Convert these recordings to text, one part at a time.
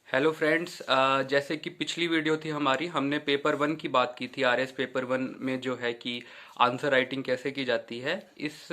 Hello friends, जैसे कि पिछली वीडियो थी हमारी, हमने पेपर वन की बात की थी। आरएस पेपर वन में जो है कि आंसर राइटिंग कैसे की जाती है। इस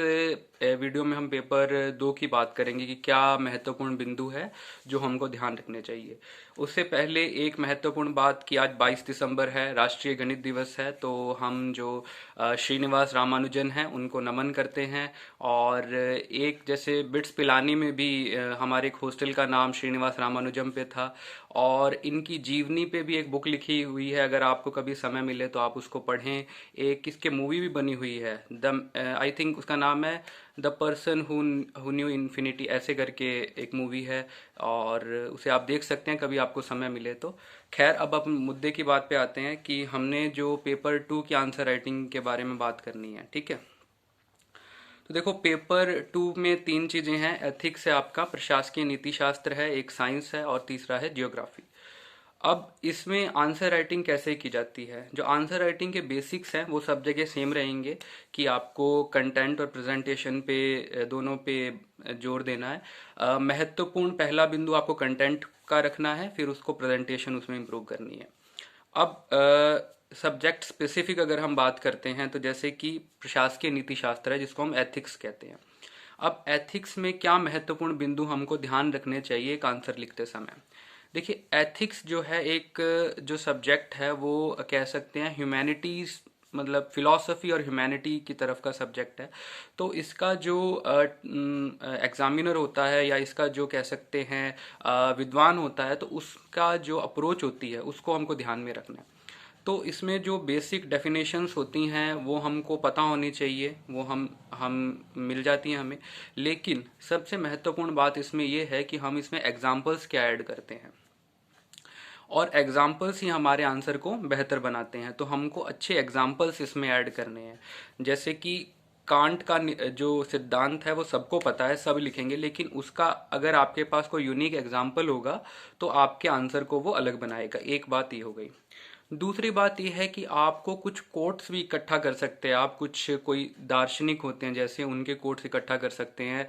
वीडियो में हम पेपर दो की बात करेंगे कि क्या महत्वपूर्ण बिंदु है जो हमको ध्यान रखने चाहिए। उससे पहले एक महत्वपूर्ण बात कि आज 22 दिसंबर है, राष्ट्रीय गणित दिवस है। तो हम जो श्रीनिवास रामानुजन हैं उनको नमन करते हैं। और एक जैसे बिट्स पिलानी में भी हमारे एक हॉस्टल का नाम श्रीनिवास रामानुजम पे था। और इनकी जीवनी पे भी एक बुक लिखी हुई है, अगर आपको कभी समय मिले तो आप उसको पढ़ें। एक इसके मूवी भी बनी हुई है, द आई थिंक उसका नाम है the person who knew infinity, ऐसे करके एक मूवी है। और उसे आप देख सकते हैं कभी आपको समय मिले तो। खैर, अब अपन मुद्दे की बात पे आते हैं कि हमने जो पेपर टू की आंसर राइटिंग के बारे में बात करनी है, ठीक है। तो देखो, पेपर टू में तीन चीजें हैं। एथिक्स है आपका, प्रशासकीय नीति शास्त्र है, एक साइंस है और तीसरा है जियोग्राफी। अब इसमें आंसर राइटिंग कैसे की जाती है। जो आंसर राइटिंग के बेसिक्स हैं वो सब जगह सेम रहेंगे कि आपको कंटेंट और प्रेजेंटेशन पे दोनों पे जोर देना है। महत्वपूर्ण पहला बिंदु आपको कंटेंट का रखना है, फिर उसको प्रेजेंटेशन उसमें इम्प्रूव करनी है। अब सब्जेक्ट स्पेसिफिक अगर हम बात करते हैं तो जैसे कि प्रशासकीय नीति शास्त्र है जिसको हम एथिक्स कहते हैं। अब एथिक्स में क्या महत्वपूर्ण बिंदु हमको ध्यान रखने चाहिए एक आंसर लिखते समय। देखिए, एथिक्स जो है एक जो सब्जेक्ट है वो कह सकते हैं ह्यूमैनिटीज, मतलब फिलॉसफी और ह्यूमैनिटी की तरफ का सब्जेक्ट है। तो इसका जो एग्जामिनर होता है या इसका जो कह सकते हैं विद्वान होता है, तो उसका जो अप्रोच होती है उसको हमको ध्यान में रखना है। तो इसमें जो बेसिक डेफिनेशंस होती हैं वो हमको पता होनी चाहिए, वो हम मिल जाती हैं हमें। लेकिन सबसे महत्वपूर्ण बात इसमें ये है कि हम इसमें एग्जाम्पल्स क्या ऐड करते हैं, और एग्जाम्पल्स ही हमारे आंसर को बेहतर बनाते हैं। तो हमको अच्छे एग्जाम्पल्स इसमें ऐड करने हैं। जैसे कि कांट का जो सिद्धांत है वो सबको पता है, सब लिखेंगे, लेकिन उसका अगर आपके पास कोई यूनिक एग्जाम्पल होगा तो आपके आंसर को वो अलग बनाएगा। एक बात ये हो गई। दूसरी बात यह है कि आपको कुछ कोट्स भी इकट्ठा कर सकते हैं आप। कुछ कोई दार्शनिक होते हैं जैसे, उनके कोट्स इकट्ठा कर सकते हैं।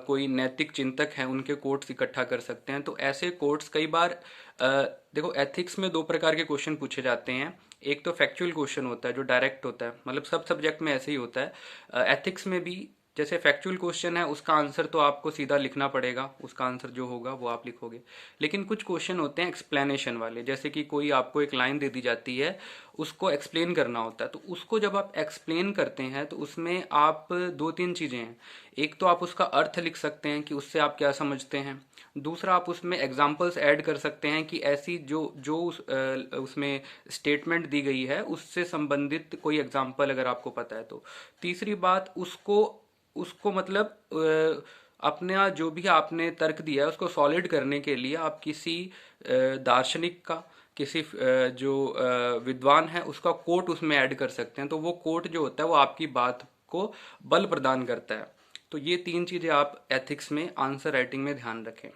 कोई नैतिक चिंतक हैं, उनके कोट्स इकट्ठा कर सकते हैं। तो ऐसे कोट्स कई बार अ, देखो, एथिक्स में दो प्रकार के क्वेश्चन पूछे जाते हैं। एक तो फैक्चुअल क्वेश्चन होता है जो डायरेक्ट होता है, मतलब सब सब्जेक्ट में ऐसे ही होता है। एथिक्स में भी जैसे फैक्चुअल क्वेश्चन है, उसका आंसर तो आपको सीधा लिखना पड़ेगा, उसका आंसर जो होगा वो आप लिखोगे। लेकिन कुछ क्वेश्चन होते हैं एक्सप्लेनेशन वाले, जैसे कि कोई आपको एक लाइन दे दी जाती है, उसको एक्सप्लेन करना होता है। तो उसको जब आप एक्सप्लेन करते हैं तो उसमें आप दो तीन चीज़ें हैं। एक तो आप उसका अर्थ लिख सकते हैं कि उससे आप क्या समझते हैं। दूसरा, आप उसमें एग्जाम्पल्स ऐड कर सकते हैं कि ऐसी जो जो उसमें स्टेटमेंट दी गई है उससे संबंधित कोई एग्जाम्पल अगर आपको पता है तो। तीसरी बात, उसको उसको मतलब अपना जो भी आपने तर्क दिया है उसको सॉलिड करने के लिए आप किसी दार्शनिक का, किसी जो विद्वान है उसका कोट उसमें ऐड कर सकते हैं। तो वो कोट जो होता है वो आपकी बात को बल प्रदान करता है। तो ये तीन चीज़ें आप एथिक्स में आंसर राइटिंग में ध्यान रखें।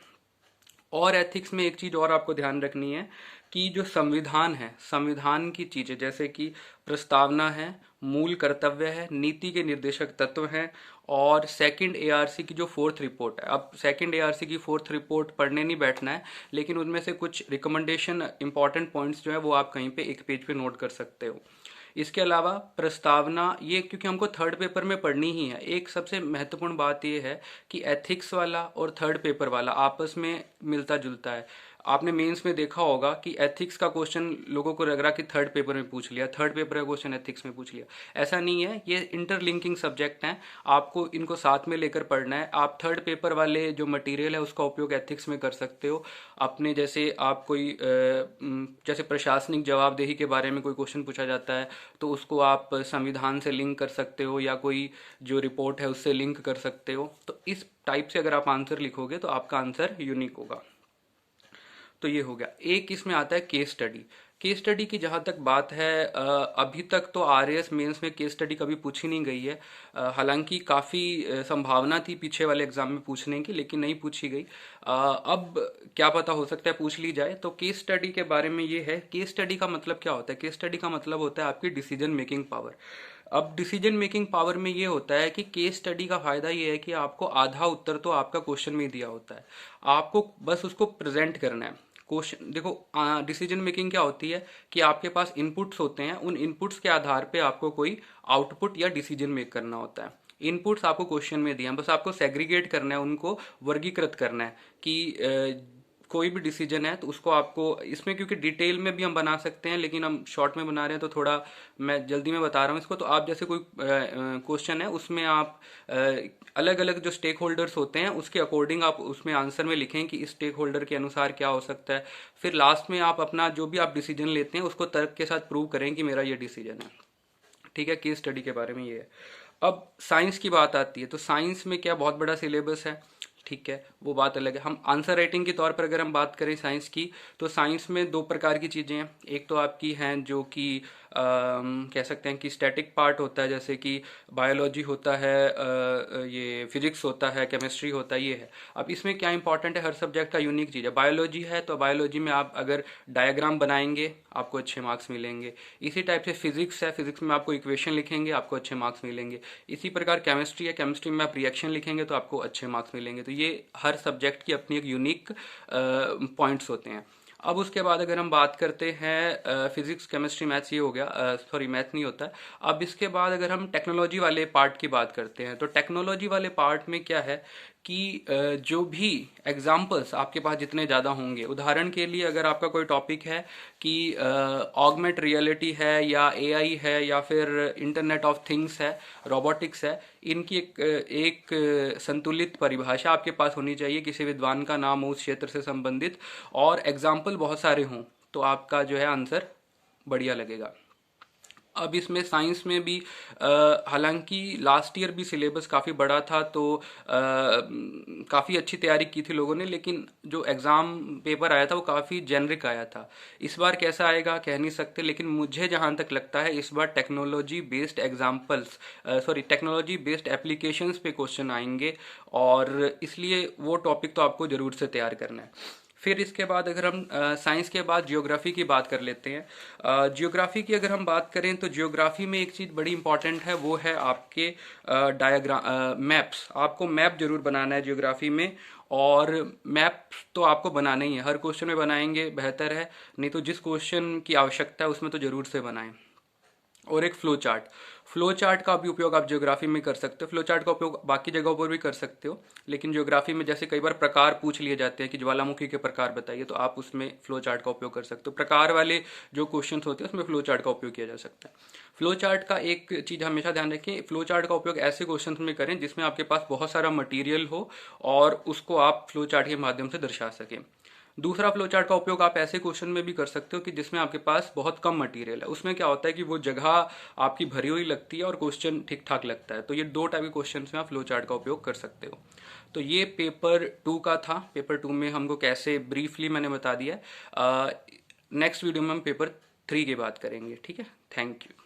और एथिक्स में एक चीज और आपको ध्यान रखनी है कि जो संविधान है, संविधान की चीजें जैसे कि प्रस्तावना है, मूल कर्तव्य है, नीति के निर्देशक तत्व हैं, और सेकंड एआरसी की जो फोर्थ रिपोर्ट है। अब सेकंड एआरसी की फोर्थ रिपोर्ट पढ़ने नहीं बैठना है, लेकिन उनमें से कुछ रिकमेंडेशन, इंपॉर्टेंट पॉइंट्स जो है वो आप कहीं पे एक पेज पे नोट कर सकते हो। इसके अलावा प्रस्तावना, ये क्योंकि हमको थर्ड पेपर में पढ़नी ही है। एक सबसे महत्वपूर्ण बात ये है कि एथिक्स वाला और थर्ड पेपर वाला आपस में मिलता जुलता है। आपने मेंस में देखा होगा कि एथिक्स का क्वेश्चन लोगों को लग रहा कि थर्ड पेपर में पूछ लिया, थर्ड पेपर का क्वेश्चन एथिक्स में पूछ लिया। ऐसा नहीं है, ये इंटरलिंकिंग सब्जेक्ट हैं, आपको इनको साथ में लेकर पढ़ना है। आप थर्ड पेपर वाले जो मटेरियल है उसका उपयोग एथिक्स में कर सकते हो। अपने जैसे आप कोई जैसे प्रशासनिक जवाबदेही के बारे में कोई क्वेश्चन पूछा जाता है तो उसको आप संविधान से लिंक कर सकते हो, या कोई जो रिपोर्ट है उससे लिंक कर सकते हो। तो इस टाइप से अगर आप आंसर लिखोगे तो आपका आंसर यूनिक होगा। तो ये हो गया। एक इसमें आता है केस स्टडी। केस स्टडी की जहाँ तक बात है, अभी तक तो आरएएस मेंस में केस स्टडी कभी पूछी नहीं गई है। हालांकि काफ़ी संभावना थी पीछे वाले एग्जाम में पूछने की, लेकिन नहीं पूछी गई। अब क्या पता, हो सकता है पूछ ली जाए। तो केस स्टडी के बारे में ये है, केस स्टडी का मतलब क्या होता है। केस स्टडी का मतलब होता है आपकी डिसीजन मेकिंग पावर। अब डिसीजन मेकिंग पावर में ये होता है कि केस स्टडी का फायदा ये है कि आपको आधा उत्तर तो आपका क्वेश्चन में ही दिया होता है, आपको बस उसको प्रेजेंट करना है। क्वेश्चन देखो, डिसीजन मेकिंग क्या होती है कि आपके पास इनपुट्स होते हैं, उन इनपुट्स के आधार पे आपको कोई आउटपुट या डिसीजन मेक करना होता है। इनपुट्स आपको क्वेश्चन में दिए हैं, बस आपको सेग्रीगेट करना है, उनको वर्गीकृत करना है कि कोई भी डिसीजन है तो उसको आपको इसमें, क्योंकि डिटेल में भी हम बना सकते हैं लेकिन हम शॉर्ट में बना रहे हैं तो थोड़ा मैं जल्दी में बता रहा हूँ इसको। तो आप जैसे कोई क्वेश्चन है उसमें आप अलग अलग जो स्टेक होल्डर्स होते हैं उसके अकॉर्डिंग आप उसमें आंसर में लिखें कि इस स्टेक होल्डर के अनुसार क्या हो सकता है। फिर लास्ट में आप अपना जो भी आप डिसीजन लेते हैं उसको तर्क के साथ प्रूव करें कि मेरा ये डिसीजन है। ठीक है, केस स्टडी के बारे में ये है। अब साइंस की बात आती है तो साइंस में क्या बहुत बड़ा सिलेबस है, ठीक है, वो बात अलग है। हम आंसर राइटिंग के तौर पर अगर हम बात करें साइंस की, तो साइंस में दो प्रकार की चीज़ें हैं। एक तो आपकी हैं जो कि कह सकते हैं कि स्टैटिक पार्ट होता है, जैसे कि बायोलॉजी होता है, ये फिजिक्स होता है, केमिस्ट्री होता है, ये है। अब इसमें क्या इंपॉर्टेंट है, हर सब्जेक्ट का यूनिक चीज़ है। बायोलॉजी है तो बायोलॉजी में आप अगर डायग्राम बनाएंगे आपको अच्छे मार्क्स मिलेंगे। इसी टाइप से फिजिक्स है, फिजिक्स में आपको इक्वेशन लिखेंगे आपको अच्छे मार्क्स मिलेंगे। इसी प्रकार केमिस्ट्री है, केमिस्ट्री में आप रिएक्शन लिखेंगे तो आपको अच्छे मार्क्स मिलेंगे। तो ये हर सब्जेक्ट की अपनी एक यूनिक पॉइंट्स होते हैं। अब उसके बाद अगर हम बात करते हैं फिजिक्स केमिस्ट्री मैथ्स, ये हो गया, सॉरी मैथ नहीं होता है। अब इसके बाद अगर हम टेक्नोलॉजी वाले पार्ट की बात करते हैं तो टेक्नोलॉजी वाले पार्ट में क्या है कि जो भी एग्जाम्पल्स आपके पास जितने ज़्यादा होंगे, उदाहरण के लिए अगर आपका कोई टॉपिक है कि ऑगमेंट रियलिटी है या एआई है या फिर इंटरनेट ऑफ थिंग्स है, रोबोटिक्स है, इनकी एक संतुलित परिभाषा आपके पास होनी चाहिए, किसी विद्वान का नाम हो उस क्षेत्र से संबंधित, और एग्जाम्पल बहुत सारे हों, तो आपका जो है आंसर बढ़िया लगेगा। अब इसमें साइंस में भी हालांकि लास्ट ईयर भी सिलेबस काफ़ी बड़ा था तो काफ़ी अच्छी तैयारी की थी लोगों ने, लेकिन जो एग्ज़ाम पेपर आया था वो काफ़ी जेनरिक आया था। इस बार कैसा आएगा कह नहीं सकते, लेकिन मुझे जहाँ तक लगता है इस बार technology based examples, sorry technology based applications पे क्वेश्चन आएंगे, और इसलिए वो टॉपिक तो आपको ज़रूर से तैयार करना है। फिर इसके बाद अगर हम साइंस के बाद जियोग्राफी की बात कर लेते हैं। जियोग्राफी की अगर हम बात करें तो जियोग्राफी में एक चीज़ बड़ी इंपॉर्टेंट है, वो है आपके डायग्राम, मैप्स। आपको मैप जरूर बनाना है जियोग्राफी में, और मैप तो आपको बनाना ही है, हर क्वेश्चन में बनाएंगे बेहतर है, नहीं तो जिस क्वेश्चन की आवश्यकता है उसमें तो जरूर से बनाएं। और एक फ्लो चार्ट, फ्लो चार्ट का भी उपयोग आप ज्योग्राफी में कर सकते हो। फ्लो चार्ट का उपयोग बाकी जगहों पर भी कर सकते हो, लेकिन ज्योग्राफी में जैसे कई बार प्रकार पूछ लिए जाते हैं कि ज्वालामुखी के प्रकार बताइए, तो आप उसमें फ्लो चार्ट का उपयोग कर सकते हो। प्रकार वाले जो क्वेश्चन होते हैं उसमें फ्लो चार्ट का उपयोग किया जा सकता है। फ्लो चार्ट का एक चीज़ हमेशा ध्यान रखें, फ्लो चार्ट का उपयोग ऐसे क्वेश्चन में करें जिसमें आपके पास बहुत सारा मटीरियल हो और उसको आप फ्लो चार्ट के माध्यम से दर्शा सकें। दूसरा फ्लो चार्ट का उपयोग आप ऐसे क्वेश्चन में भी कर सकते हो कि जिसमें आपके पास बहुत कम मटेरियल है। उसमें क्या होता है कि वो जगह आपकी भरी हुई लगती है और क्वेश्चन ठीक ठाक लगता है। तो ये दो टाइप के क्वेश्चन में आप फ्लो चार्ट का उपयोग कर सकते हो। तो ये पेपर 2 का था। पेपर 2 में हमको कैसे ब्रीफली मैंने बता दिया। नेक्स्ट वीडियो में हम पेपर 3 की बात करेंगे। ठीक है, थैंक यू।